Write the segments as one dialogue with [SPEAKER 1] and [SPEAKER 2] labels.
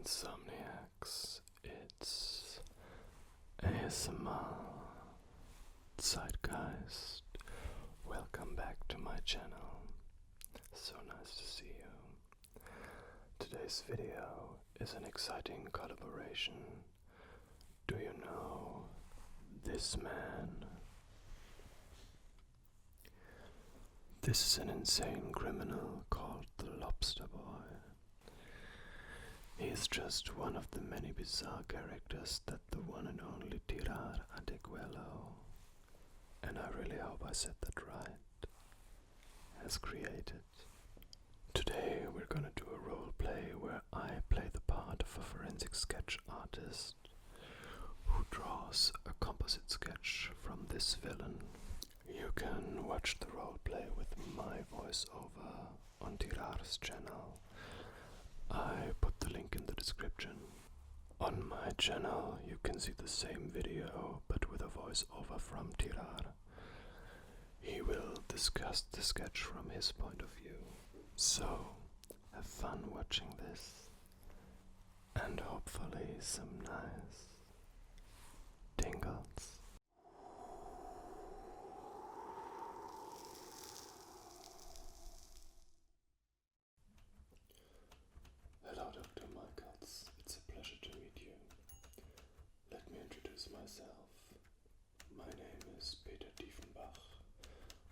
[SPEAKER 1] Insomniacs, it's ASMR zeitgeist. Welcome back to my channel. So nice to see you. Today's video is an exciting collaboration. Do you know this man? This is an insane criminal called the Lobster Boy. He is just one of the many bizarre characters that the one and only TirarADeguello, and I really hope I said that right, has created. Today we're gonna do a role play where I play the part of a forensic sketch artist who draws a composite sketch from this villain. You can watch the role play with my voiceover on Tirar's channel. I put the link in the description. On my channel you can see the same video but with a voiceover from Tirar. He will discuss the sketch from his point of view. So have fun watching this and hopefully some nice tingles. Hello, Dr. Michaels. It's a pleasure to meet you. Let me introduce myself. My name is Peter Diefenbach,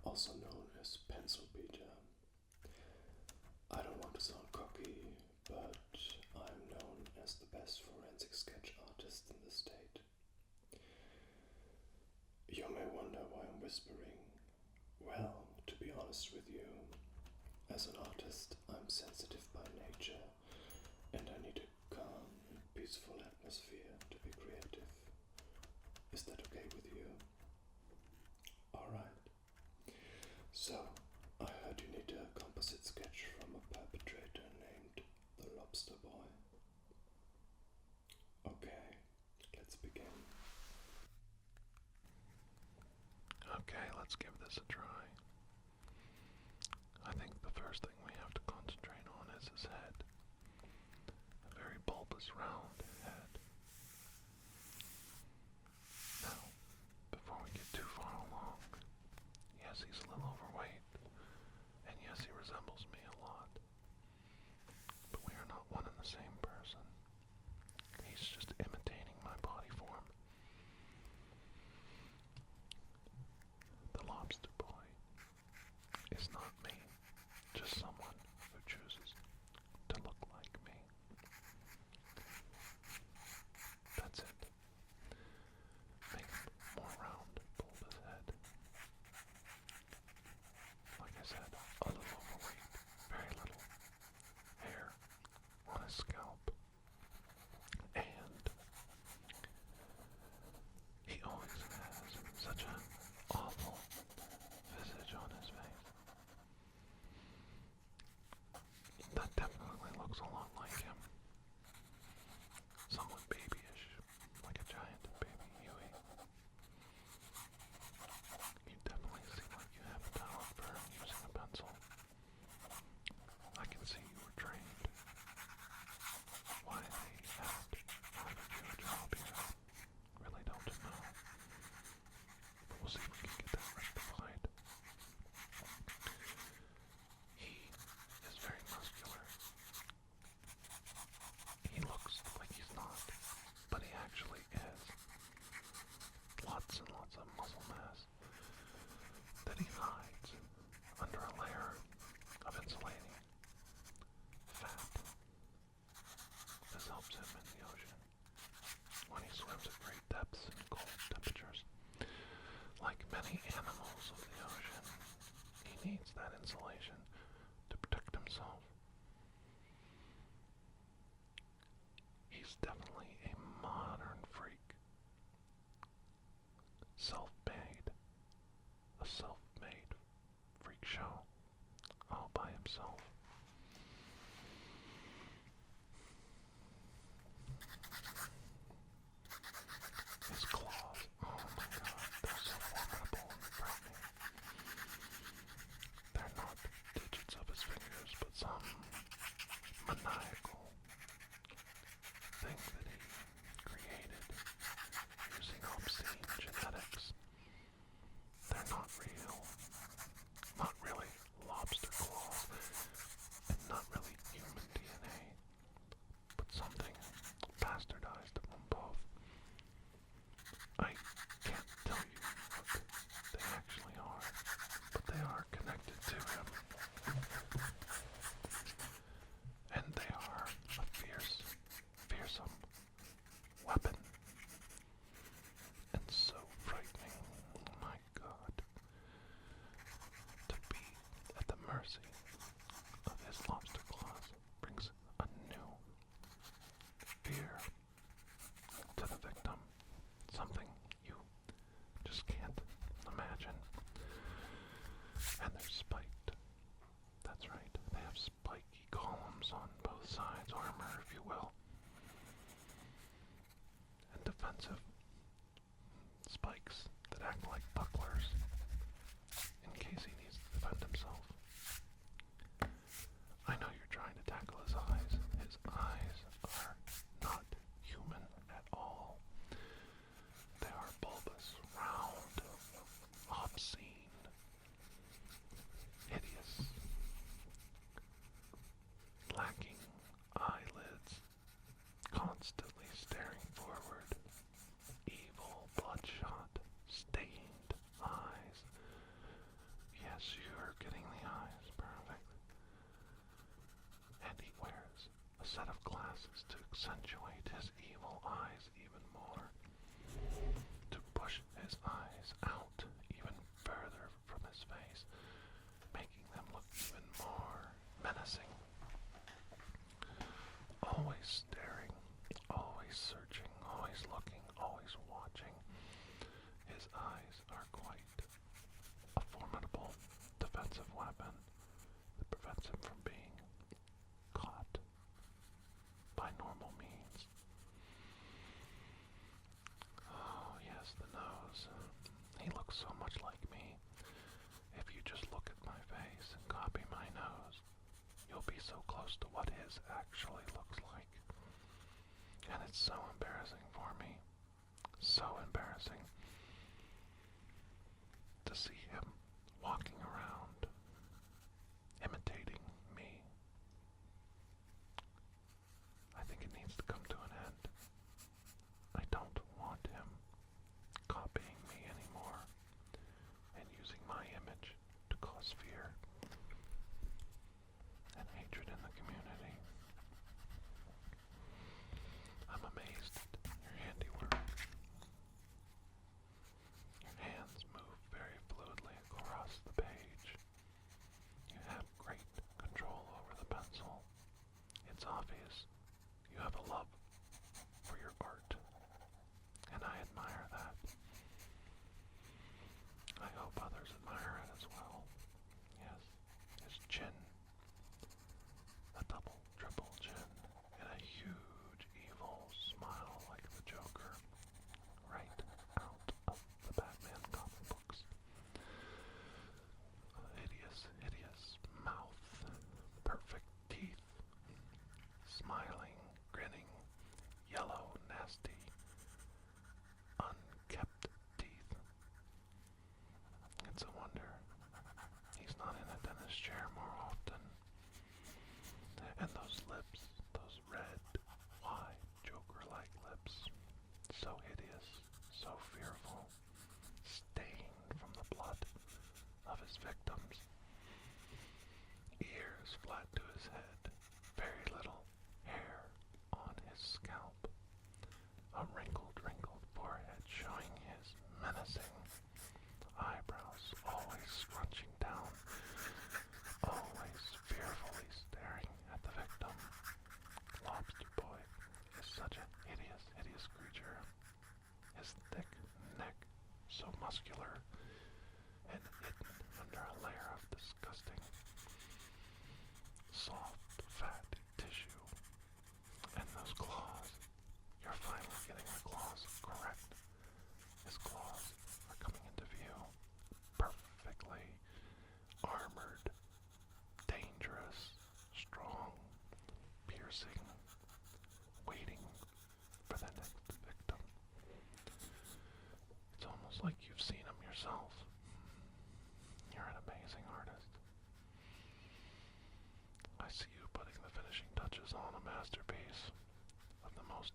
[SPEAKER 1] also known as Pencil Peter. I don't want to sound cocky, but I'm known as the best forensic sketch artist in the state. You may wonder why I'm whispering. Well, to be honest with you, as an artist, I'm sensitive by nature. And I need a calm and peaceful atmosphere to be creative. Is that okay with you? Alright. So, I heard you need a composite sketch from a perpetrator named the Lobster Boy. Okay, let's begin.
[SPEAKER 2] Okay, let's give this a try. I think the first thing we have to concentrate on is his head. Very bulbous, round head. Now, before we get too far along, yes, he's a little overweight, and yes, he resembles me a lot, but we are not one and the same person. He's just imitating my body form. The Lobster Boy is not me, just someone who chooses to look like me. That's it. Make him more round, bulbous head. Like I said, a little overweight, very little hair on his scalp. And he always has such an awful visage on his face. That definitely looks a lot like him. Somewhat babyish, like a giant baby Huey. You definitely seem like you have a talent for using a pencil. I can see you were trained. Why they haven't hired you a job here, really don't know. But we'll see if we can get that rectified. He is very muscular. He looks like he's not, but he actually is. Lots and lots of muscle mass that he hides under a layer of insulating fat. This helps him in the ocean when he swims at great depths and cold temperatures. Like many animals of the ocean, he needs that insulation to protect himself. He's definitely a modern freak. Self-made. A self-made freak show all by himself. His claws, oh my god, they're so formidable and frightening. They're not digits of his fingers, but some maniacal defensive spikes that act like bucklers in case he needs to defend himself. I know you're trying to tackle his eyes. His eyes are not human at all. They are bulbous, round, obscene, hideous, lacking eyelids, constantly staring forward, evil, bloodshot, stained eyes. Yes, you are getting the eyes perfect. And he wears a set of glasses to accentuate his evil eyes even more, to push his eyes out even further from his face, making them look even more menacing. Always staring, always searching, always looking, always watching. His eyes are quite a formidable defensive weapon that prevents him from being caught by normal means. Oh, yes, the nose. He looks so much like me. If you just look at my face and copy my nose, you'll be so close to what his actually looks like. And it's so embarrassing for me. So embarrassing to see him walking around imitating me. I think it needs to come to an end. I don't want him copying me anymore and using my image to cause fear and hatred in the community. I'm amazed at your handiwork. Your hands move very fluidly across the page. You have great control over the pencil. It's obvious you have a love for your art, and I admire that. I hope others admire it as well. Yes, his chin, a double, triple chin, and a huge evil smile like the Joker, right out of the Batman comic books. A hideous, hideous mouth, perfect teeth, smiling, grinning, yellow, nasty, unkept teeth. It's a wonder he's not in a dentist chair more often. And those lips, those red, wide, Joker-like lips, so hideous, so fearful, stained from the blood of his victims. Ears flat to his head, very little hair on his scalp. A wrinkled forehead showing his menacing eyebrows, always scrunching down, always fearfully staring at the victim. Lobster Boy is such a hideous, hideous creature. His thick neck, so muscular and hidden under a layer of disgusting, soft, fat tissue. And those claws, you're finally getting the claws correct. His claws are coming into view, perfectly armored, dangerous, strong, piercing, waiting for the next victim. It's almost like you've seen him yourself. You're an amazing artist. I see you putting the finishing touches on a masterpiece of the most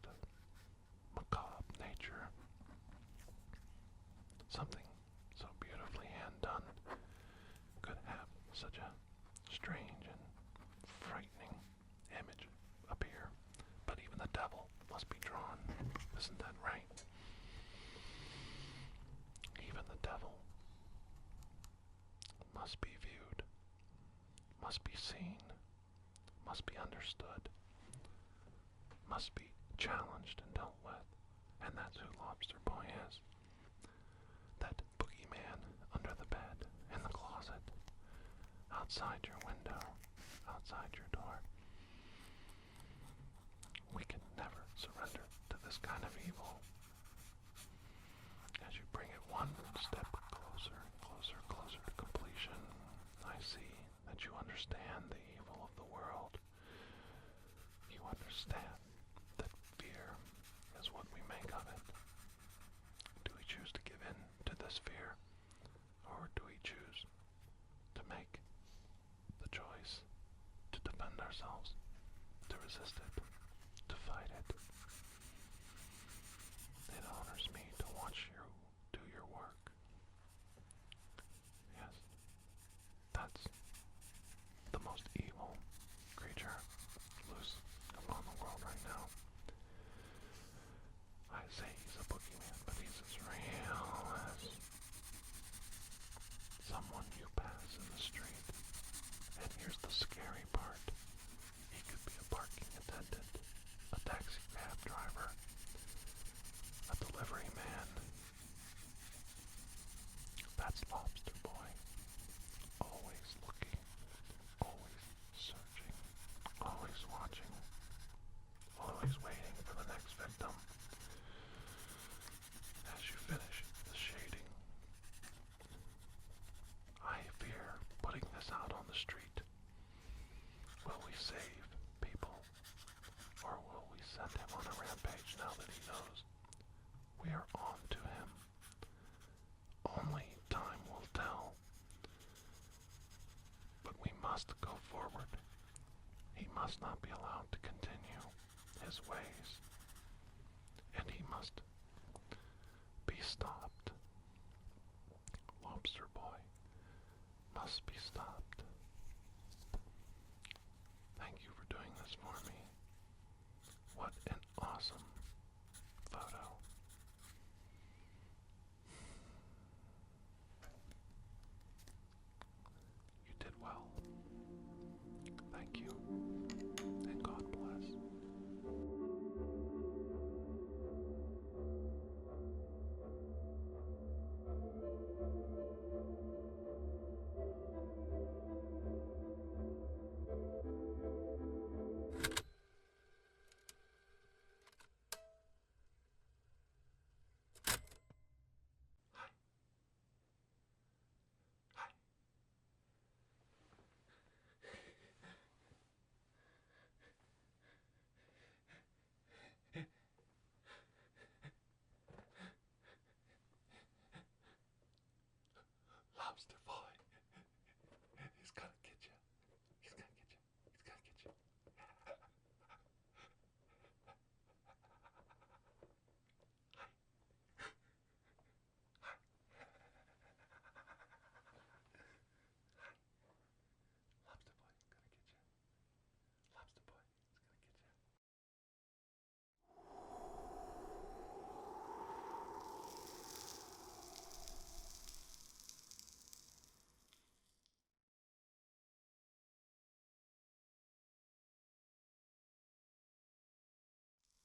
[SPEAKER 2] macabre nature. Something so beautifully hand-done could have such a strange and frightening image appear. But even the devil must be drawn. Isn't that right? Even the devil must be viewed, must be seen, must be understood, must be challenged and dealt with. And that's who Lobster Boy is. That boogeyman under the bed, in the closet, outside your window, outside your door. We can never surrender to this kind of evil. understand the evil of the world. You understand that fear is what we make of it. Do we choose to give in to this fear, or do we choose to make the choice to defend ourselves, to resist it, to fight it? It honors me to watch you do your work. Yes, that's the most evil creature loose upon the world right now. I say he's a boogeyman, but he's as real as someone you pass in the street. And here's the scary part. He could be a parking attendant, a taxi cab driver, a delivery man. That's Lobster Boy. Always looking, always searching, always watching, always waiting for the next victim. As you finish the shading, I fear putting this out on the street. Will we save people, or will we send him on a rampage now that he knows we are on to him? Only time will tell. But we must go forward. He must not be allowed to continue his ways, and he must be stopped. Lobster Boy must be stopped. Thank you for doing this for me. What an awesome photo.